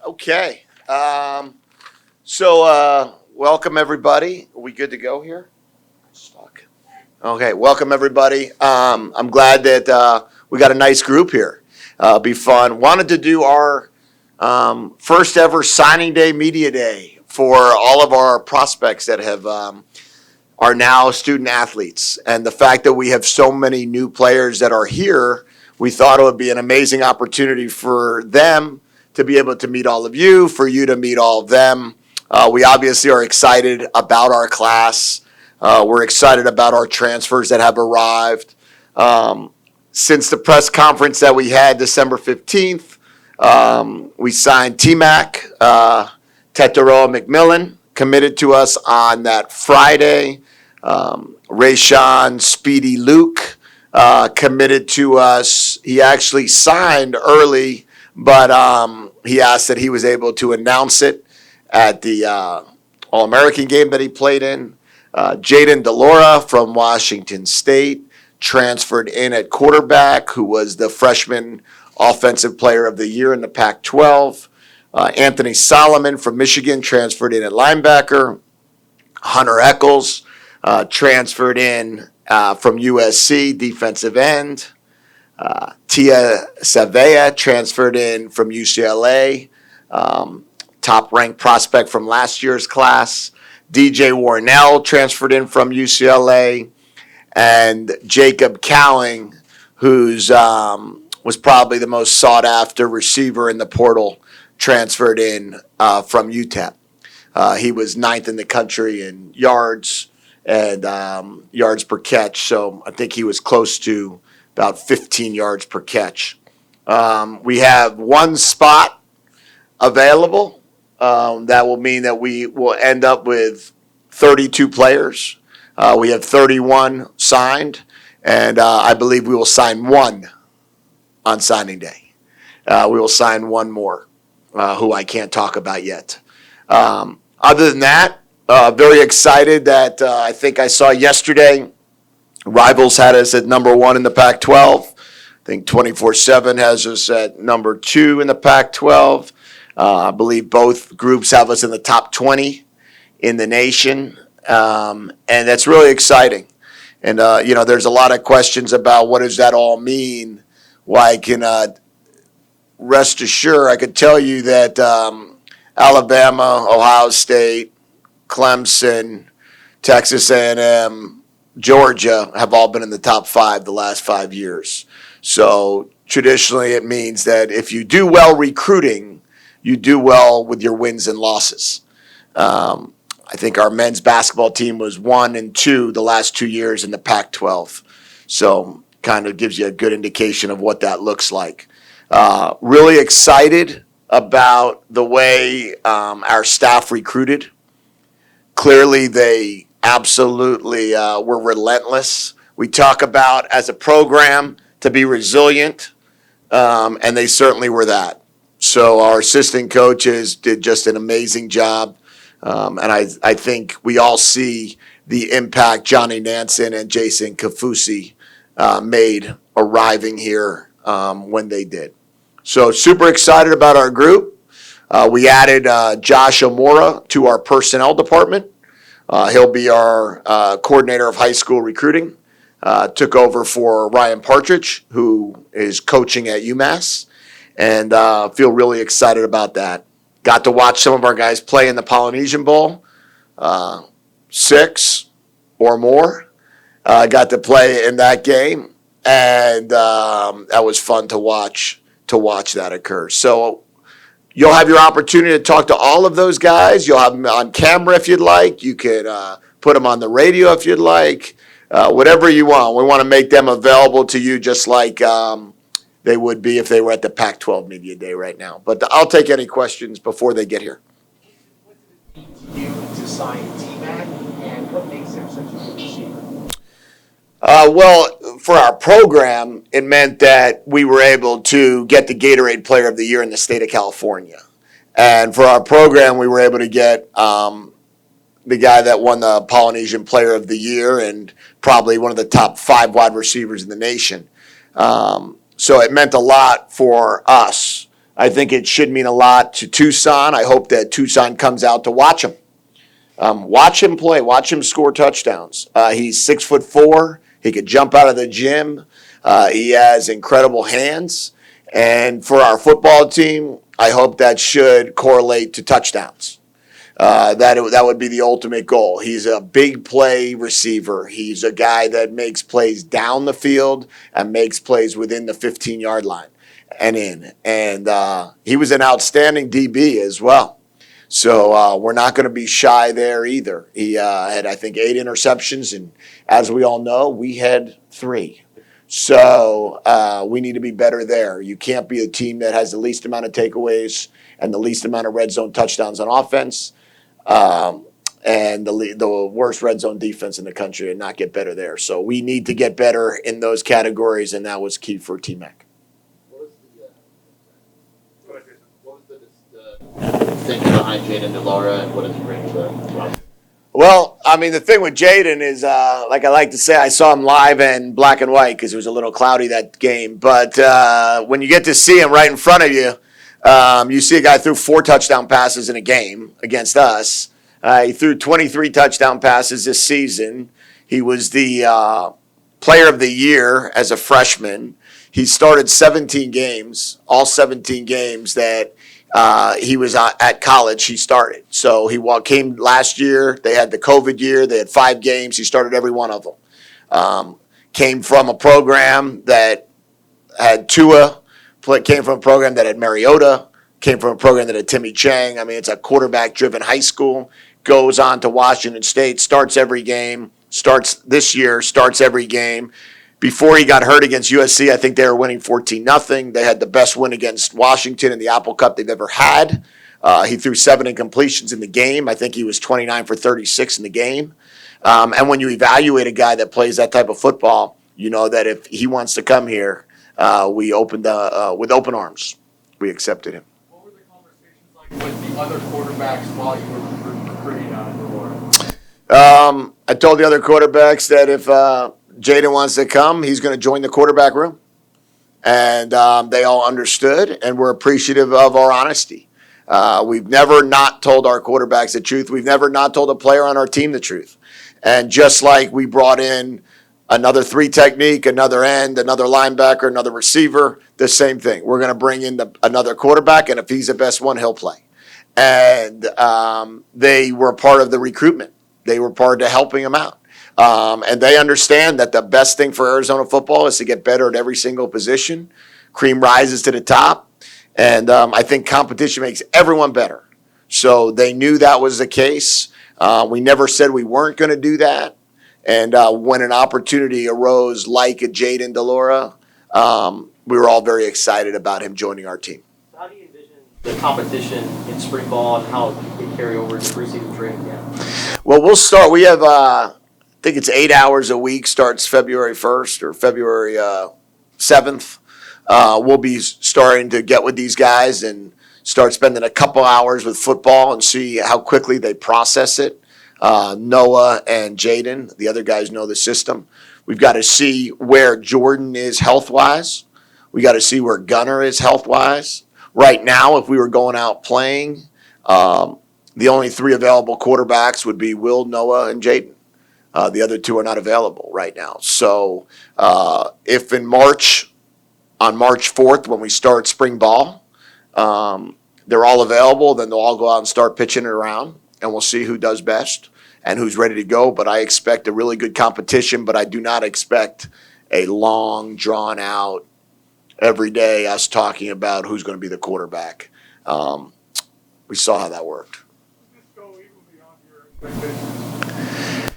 Okay. Welcome everybody. Are we good to go here? Stuck. Okay. Welcome everybody. I'm glad that we got a nice group here. Be fun. Wanted to do our first ever signing day, media day for all of our prospects that have are now student athletes, and the fact that we have so many new players that are here, we thought it would be an amazing opportunity for them to be able to meet all of you, for you to meet all of them. We obviously are excited about our class. We're excited about our transfers that have arrived. Since the press conference that we had December 15th, we signed T-Mac, Tetaroa McMillan, committed to us on that Friday. Rayshawn Speedy Luke committed to us. He actually signed early, but he asked that he was able to announce it at the All-American game that he played in. Jaden DeLaura from Washington State transferred in at quarterback, who was the freshman offensive player of the year in the Pac-12. Anthony Solomon from Michigan transferred in at linebacker. Hunter Eccles transferred in from USC, defensive end. Tia Savea transferred in from UCLA, top-ranked prospect from last year's class. DJ Warnell transferred in from UCLA. And Jacob Cowling, who's was probably the most sought-after receiver in the portal, transferred in from UTEP. He was ninth in the country in yards and yards per catch, so I think he was close to about 15 yards per catch. We have one spot available. That will mean that we will end up with 32 players. We have 31 signed, and I believe we will sign one on signing day. We will sign one more, who I can't talk about yet. Other than that, very excited that I think I saw yesterday, Rivals had us at number 1 in the Pac-12. I think 24/7 has us at number 2 in the Pac-12. I believe both groups have us in the top 20 in the nation, and that's really exciting. And, there's a lot of questions about what does that all mean. Well, I can rest assured, I could tell you that Alabama, Ohio State, Clemson, Texas A&M, Georgia have all been in the top 5 the last 5 years. So traditionally it means that if you do well recruiting, you do well with your wins and losses. I think our men's basketball team was 1 and 2 the last 2 years in the Pac-12. So kind of gives you a good indication of what that looks like. Really excited about the way our staff recruited. Clearly, they absolutely were relentless. We talk about, as a program, to be resilient, and they certainly were that. So our assistant coaches did just an amazing job, and I think we all see the impact Johnny Nansen and Jason Kafusi made arriving here when they did. So super excited about our group. We added Josh Amora to our personnel department. He'll be our coordinator of high school recruiting. Took over for Ryan Partridge, who is coaching at UMass, and feel really excited about that. Got to watch some of our guys play in the Polynesian Bowl, 6 or more. Got to play in that game, and that was fun to watch that occur. So you'll have your opportunity to talk to all of those guys. You'll have them on camera if you'd like. You could put them on the radio if you'd like. Whatever you want. We want to make them available to you just like they would be if they were at the Pac-12 Media Day right now. But I'll take any questions before they get here. What did it mean to you to sign T-Mac, and what makes him such a good receiver? Well, for our program, it meant that we were able to get the Gatorade Player of the Year in the state of California. And for our program, we were able to get the guy that won the Polynesian Player of the Year and probably one of the top 5 wide receivers in the nation. So it meant a lot for us I think it should mean a lot to Tucson. I hope that Tucson comes out to watch him. Watch him play. Watch him score touchdowns. He's 6'4". He could jump out of the gym. He has incredible hands. And for our football team, I hope that should correlate to touchdowns. That would be the ultimate goal. He's a big play receiver. He's a guy that makes plays down the field and makes plays within the 15-yard line and in. And he was an outstanding DB as well. So we're not going to be shy there either. He had, I think, 8 interceptions, and as we all know, we had 3. So we need to be better there. You can't be a team that has the least amount of takeaways and the least amount of red zone touchdowns on offense and the worst red zone defense in the country and not get better there. So we need to get better in those categories, and that was key for T-Mac. What was the thinking behind Jedd and Delora, and what does he bring to the roster? Well, I mean, the thing with Jaden is, like I like to say, I saw him live in black and white because it was a little cloudy that game. But when you get to see him right in front of you, you see a guy threw 4 touchdown passes in a game against us. He threw 23 touchdown passes this season. He was the player of the year as a freshman. He started 17 games, all 17 games that he was at college, he started. So he came last year. They had the COVID year. They had 5 games. He started every one of them. Came from a program that had Tua, came from a program that had Mariota, came from a program that had Timmy Chang. I mean, it's a quarterback-driven high school. Goes on to Washington State, starts every game, starts every game. Before he got hurt against USC, I think they were winning 14-0. They had the best win against Washington in the Apple Cup they've ever had. He threw 7 incompletions in the game. I think he was 29 for 36 in the game. And when you evaluate a guy that plays that type of football, you know that if he wants to come here, we opened with open arms. We accepted him. What were the conversations like with the other quarterbacks while you were recruiting Delora? I told the other quarterbacks that if Jaden wants to come, he's going to join the quarterback room. And they all understood and were appreciative of our honesty. We've never not told our quarterbacks the truth. We've never not told a player on our team the truth. And just like we brought in another 3 technique, another end, another linebacker, another receiver, the same thing. We're going to bring in another quarterback, and if he's the best one, he'll play. And they were part of the recruitment. They were part of helping him out. And they understand that the best thing for Arizona football is to get better at every single position. Cream rises to the top. And I think competition makes everyone better. So they knew that was the case. We never said we weren't going to do that. And when an opportunity arose like a Jedd Delora, we were all very excited about him joining our team. How do you envision the competition in spring ball and how it can carry over into preseason training camp? Well, we'll start. We have, I think it's 8 hours a week, starts February 1st or February 7th. We'll be starting to get with these guys and start spending a couple hours with football and see how quickly they process it. Noah and Jaden, the other guys know the system. We've got to see where Jordan is health-wise. We got to see where Gunner is health-wise. Right now, if we were going out playing, the only 3 available quarterbacks would be Will, Noah, and Jaden. The other 2 are not available right now. So if in March, on March 4th, when we start spring ball, they're all available, then they'll all go out and start pitching it around, and we'll see who does best and who's ready to go. But I expect a really good competition, but I do not expect a long, drawn-out, every day us talking about who's going to be the quarterback. We saw how that worked. Does this go even beyond your expectations?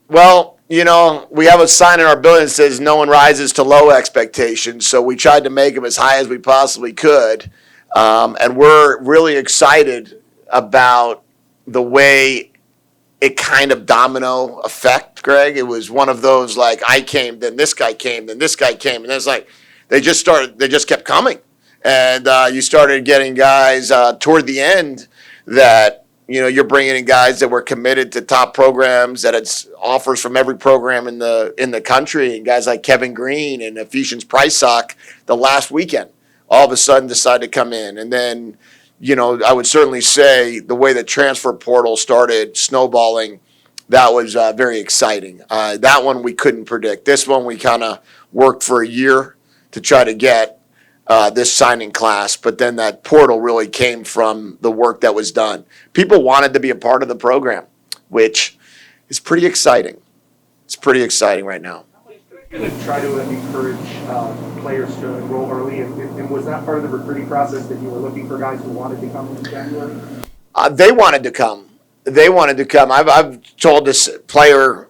Well, you know, we have a sign in our building that says no one rises to low expectations, so we tried to make them as high as we possibly could. And we're really excited about the way it kind of domino effect, Greg. It was one of those, like, I came, then this guy came, then this guy came, and it's like they just kept coming. And you started getting guys toward the end that, you know, you're bringing in guys that were committed to top programs, that had offers from every program in the country, and guys like Kevin Green and Ephesians Pricesock the last weekend all of a sudden decide to come in. And then, I would certainly say the way the transfer portal started snowballing, that was very exciting. That one we couldn't predict. This one we kind of worked for a year to try to get this signing class, but then that portal really came from the work that was done. People wanted to be a part of the program, which is pretty exciting. It's pretty exciting right now. Going to try to encourage players to enroll early, and was that part of the recruiting process that you were looking for guys who wanted to come in January? They wanted to come. I've told this player,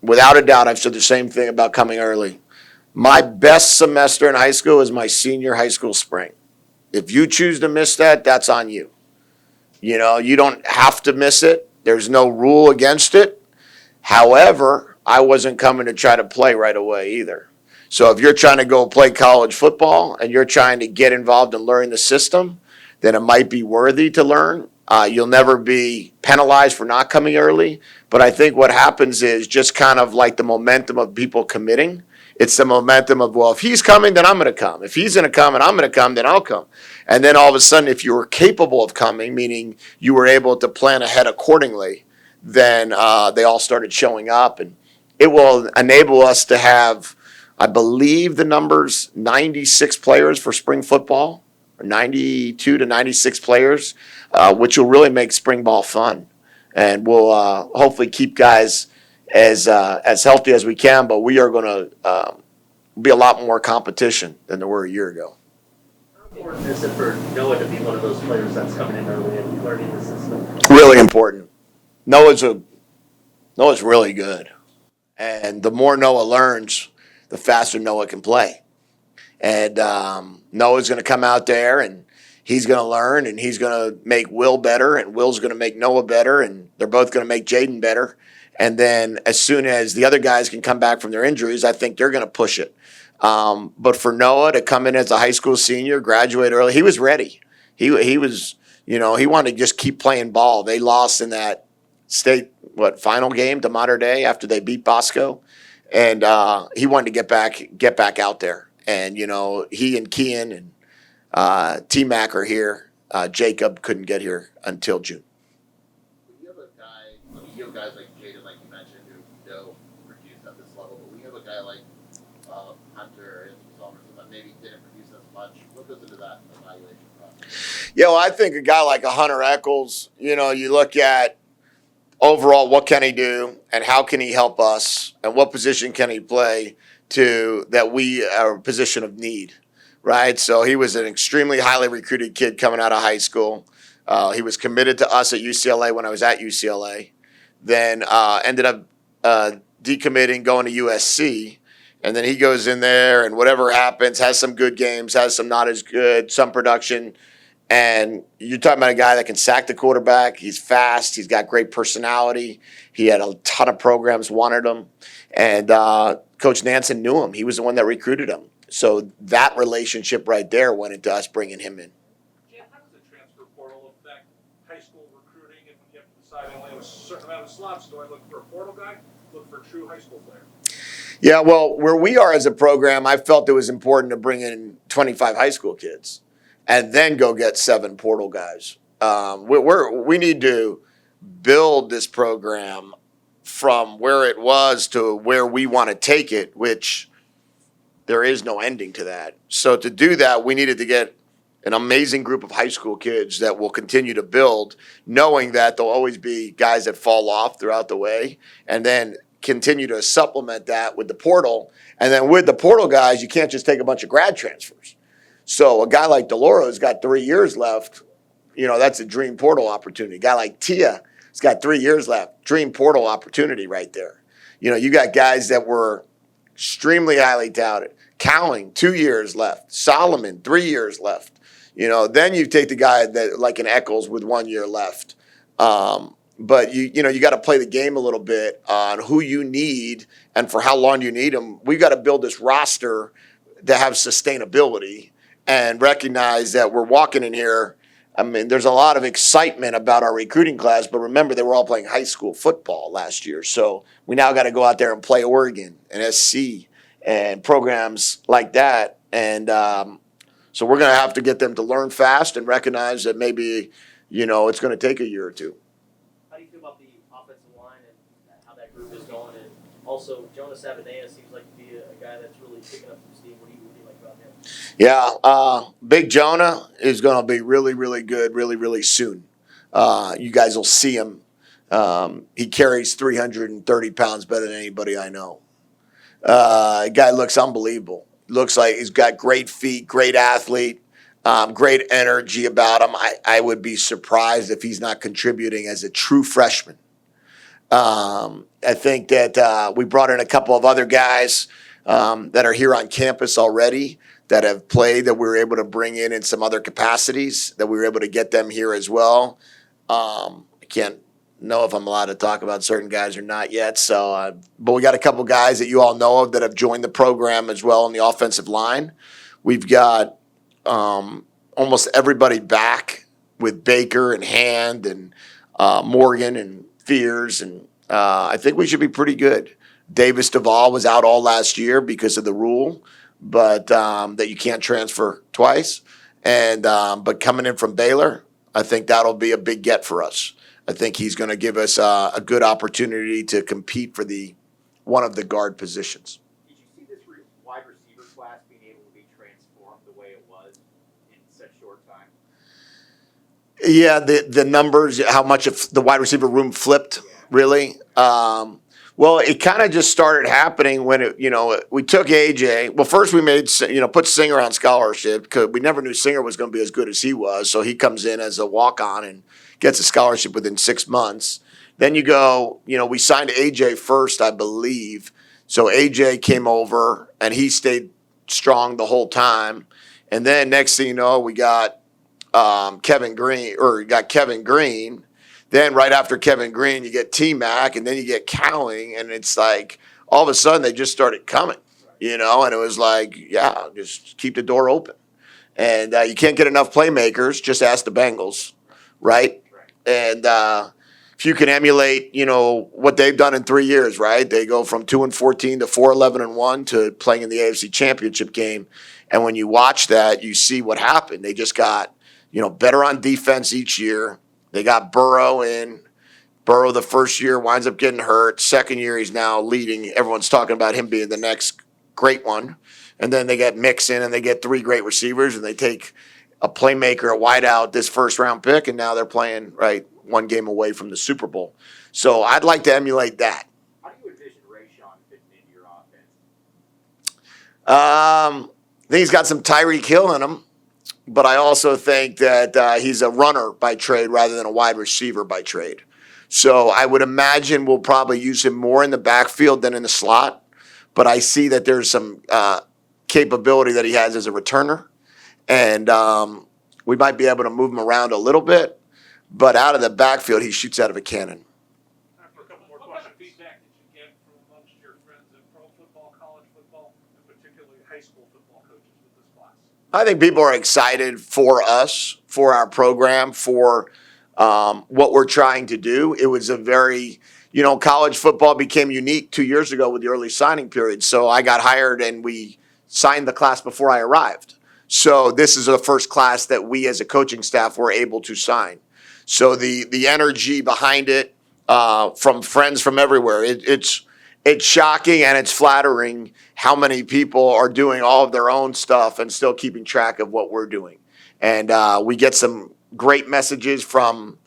without a doubt, I've said the same thing about coming early. My best semester in high school is my senior high school spring. If you choose to miss that, that's on you. You don't have to miss it. There's no rule against it. However, I wasn't coming to try to play right away either. So if you're trying to go play college football and you're trying to get involved in learning the system, then it might be worthy to learn. You'll never be penalized for not coming early. But I think what happens is just kind of like the momentum of people committing. It's the momentum of, well, if he's coming, then I'm going to come. If he's going to come and I'm going to come, then I'll come. And then all of a sudden, if you were capable of coming, meaning you were able to plan ahead accordingly, then they all started showing up. And it will enable us to have, I believe the number's 96 players for spring football, or 92 to 96 players, which will really make spring ball fun. And we'll hopefully keep guys as healthy as we can, but we are going to be a lot more competition than there were a year ago. How important is it for Noah to be one of those players that's coming in early and learning the system? Really important. Noah's really good. And the more Noah learns, the faster Noah can play. And Noah's going to come out there and he's going to learn and he's going to make Will better and Will's going to make Noah better and they're both going to make Jaden better. And then as soon as the other guys can come back from their injuries, I think they're going to push it. But for Noah to come in as a high school senior, graduate early, he was ready. He was, he wanted to just keep playing ball. They lost in that state final game to Mater Dei after they beat Bosco, and he wanted to get back out there. And he and Kean and T Mac are here. Jacob couldn't get here until June. You have a guy. You have guys like Jedd, like you mentioned, who don't produce at this level. But we have a guy like Hunter and Somers that maybe didn't produce as much. What goes into that evaluation process? Yeah, well, I think a guy like a Hunter Eccles. You look at overall, what can he do and how can he help us and what position can he play to that we are a position of need, right? So he was an extremely highly recruited kid coming out of high school. He was committed to us at UCLA when I was at UCLA, then ended up decommitting, going to USC, and then he goes in there and whatever happens, has some good games, has some not as good, some production. And you're talking about a guy that can sack the quarterback. He's fast. He's got great personality. He had a ton of programs wanted him. And Coach Nansen knew him. He was the one that recruited him. So that relationship right there went into us bringing him in. Jedd, how does the transfer portal affect high school recruiting? And when you have to decide I only have a certain amount of slots, do I look for a portal guy? Look for a true high school player? Yeah, well, where we are as a program, I felt it was important to bring in 25 high school kids and then go get 7 portal guys. We need to build this program from where it was to where we want to take it, which there is no ending to that. So to do that, we needed to get an amazing group of high school kids that will continue to build, knowing that there'll always be guys that fall off throughout the way, and then continue to supplement that with the portal. And then with the portal guys, you can't just take a bunch of grad transfers. So a guy like DeLauro's got 3 years left. That's a dream portal opportunity. A guy like Tia has got 3 years left. Dream portal opportunity right there. You got guys that were extremely highly touted. Cowling, 2 years left. Solomon, 3 years left. Then you take the guy that like an Eccles with 1 year left. But you got to play the game a little bit on who you need and for how long you need them. We've got to build this roster to have sustainability and recognize that we're walking in here. I mean, there's a lot of excitement about our recruiting class, but remember they were all playing high school football last year. So we now got to go out there and play Oregon and SC and programs like that. And So we're going to have to get them to learn fast and recognize that maybe, it's going to take a year or two. How do you feel about the offensive line and how that group is going? And also, Jonas Avenea seems like to be a guy that's really picking up some steam. What do you like about him? Yeah, Big Jonah is going to be really, really good, really, really soon. You guys will see him. He carries 330 pounds better than anybody I know. Guy looks unbelievable. Looks like he's got great feet, great athlete, great energy about him. I would be surprised if he's not contributing as a true freshman. I think that we brought in a couple of other guys that are here on campus already that have played that we were able to bring in some other capacities that we were able to get them here as well. I can't know if I'm allowed to talk about certain guys or not yet. So, but we got a couple guys that you all know of that have joined the program as well on the offensive line. We've got almost everybody back with Baker and Hand and Morgan and Fears, and I think we should be pretty good. Davis Duvall was out all last year because of the rule, but that you can't transfer twice. And but coming in from Baylor, I think that'll be a big get for us. I think he's going to give us a good opportunity to compete for one of the guard positions. Did you see this wide receiver class being able to be transformed the way it was in such short time? Yeah, the numbers, how much of the wide receiver room flipped, really. Well, it kind of just started happening when we took AJ. Well, first we made put Singer on scholarship because we never knew Singer was going to be as good as he was. So he comes in as a walk-on and gets a scholarship within 6 months. Then you go, we signed AJ first, I believe. So AJ came over and he stayed strong the whole time. And then next thing you know, we got Kevin Green. Then right after Kevin Green, you get T-Mac, and then you get Cowing, and it's like all of a sudden they just started coming, and it was like, yeah, just keep the door open. And you can't get enough playmakers, just ask the Bengals, right? And if you can emulate, what they've done in 3 years, right? They go from 2-14 to 4-11-1 to playing in the AFC Championship game. And when you watch that, you see what happened. They just got, better on defense each year. They got Burrow in. Burrow the first year winds up getting hurt. Second year, he's now leading. Everyone's talking about him being the next great one. And then they get Mix in, and they get 3 great receivers, and they take a playmaker, a wideout, this first-round pick, and now they're playing, right, 1 game away from the Super Bowl. So I'd like to emulate that. How do you envision Rayshon fitting into your offense? I think he's got some Tyreek Hill in him. But I also think that he's a runner by trade rather than a wide receiver by trade. So I would imagine we'll probably use him more in the backfield than in the slot. But I see that there's some capability that he has as a returner. And we might be able to move him around a little bit. But out of the backfield, he shoots out of a cannon. A couple more questions. Feedback that you get from amongst your friends in pro football, college football, and particularly high school football coaches with this class? I think people are excited for us, for our program, for what we're trying to do. It was a very, college football became unique 2 years ago with the early signing period. So I got hired and we signed the class before I arrived. So this is the first class that we as a coaching staff were able to sign. So the energy behind it from friends from everywhere, it's shocking and it's flattering how many people are doing all of their own stuff and still keeping track of what we're doing. And we get some great messages from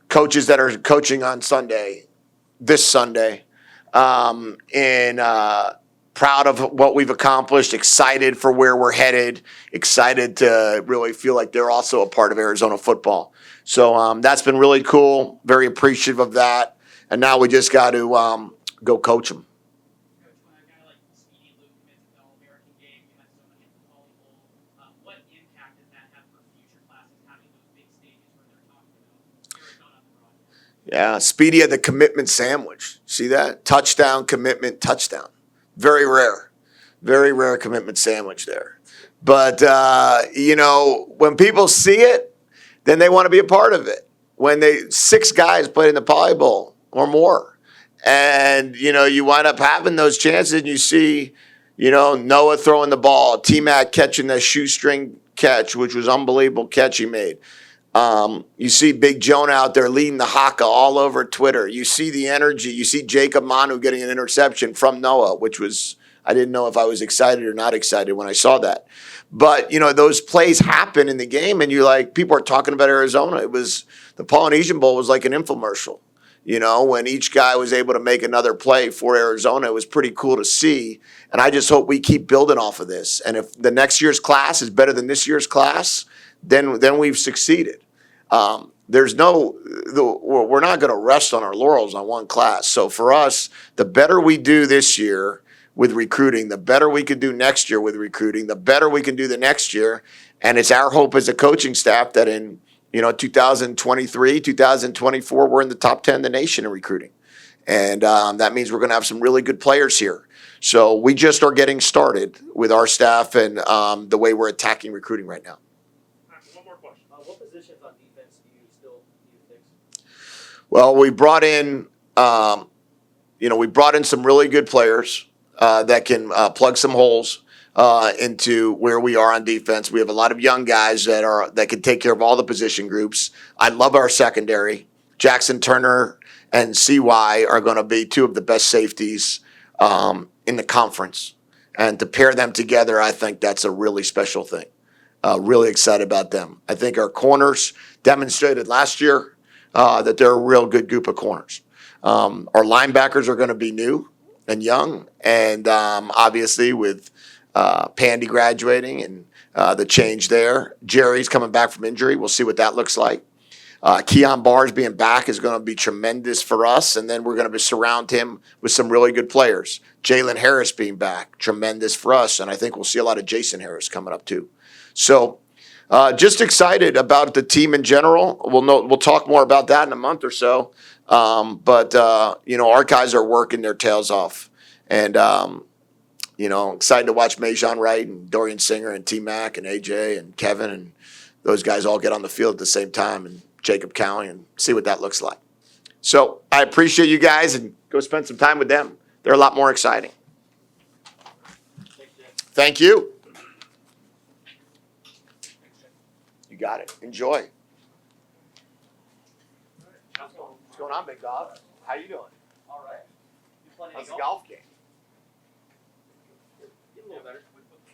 coaches that are coaching on this Sunday, and proud of what we've accomplished, excited for where we're headed, excited to really feel like they're also a part of Arizona football. So that's been really cool, very appreciative of that. And now we just got to go coach them. Coach, when a guy like Speedy Luke commits to the All-American game, you have so much in volleyball. What impact does that have for future classes, having those big stages where they're talking about Arizona abroad? Yeah, Speedy had the commitment sandwich. See that? Touchdown, commitment, touchdown. Very rare commitment sandwich there. But, when people see it, then they want to be a part of it. When 6 guys played in the Poly Bowl or more, and, you wind up having those chances and you see, Noah throwing the ball, T-Mac catching the shoestring catch, which was unbelievable catch he made. You see Big Jonah out there leading the haka all over Twitter. You see the energy. You see Jacob Manu getting an interception from Noah, which was, I didn't know if I was excited or not excited when I saw that. But, you know, those plays happen in the game, and you're like, people are talking about Arizona. It was, the Polynesian Bowl was like an infomercial. You know, when each guy was able to make another play for Arizona, it was pretty cool to see. And I just hope we keep building off of this. And if the next year's class is better than this year's class, then we've succeeded. We're not going to rest on our laurels on one class. So for us, the better we do this year with recruiting, the better we could do next year with recruiting, the better we can do the next year. And it's our hope as a coaching staff that in 2023, 2024, we're in the top 10 in the nation in recruiting. And that means we're going to have some really good players here. So we just are getting started with our staff and the way we're attacking recruiting right now. One more question. What positions on defense do you still need to fix? Well, we brought in some really good players that can plug some holes into where we are on defense. We have a lot of young guys that can take care of all the position groups. I love our secondary. Jackson Turner and CY are going to be two of the best safeties in the conference. And to pair them together, I think that's a really special thing. Really excited about them. I think our corners demonstrated last year that they're a real good group of corners. Our linebackers are going to be new and young, and obviously with Pandy graduating and the change there. Jerry's coming back from injury. We'll see what that looks like. Keon Barrs being back is going to be tremendous for us, and then we're going to surround him with some really good players. Jalen Harris being back, tremendous for us, and I think we'll see a lot of Jason Harris coming up too. So just excited about the team in general. We'll talk more about that in a month or so. But our guys are working their tails off, and excited to watch Majon Wright and Dorian Singer and T Mac and AJ and Kevin and those guys all get on the field at the same time, and Jacob Cowie, and see what that looks like. So I appreciate you guys, and go spend some time with them. They're a lot more exciting. Thank you. You got it. Enjoy. What's going on, big dog? How you doing? All right. You playing any How's the golf? golf game? Getting a little better.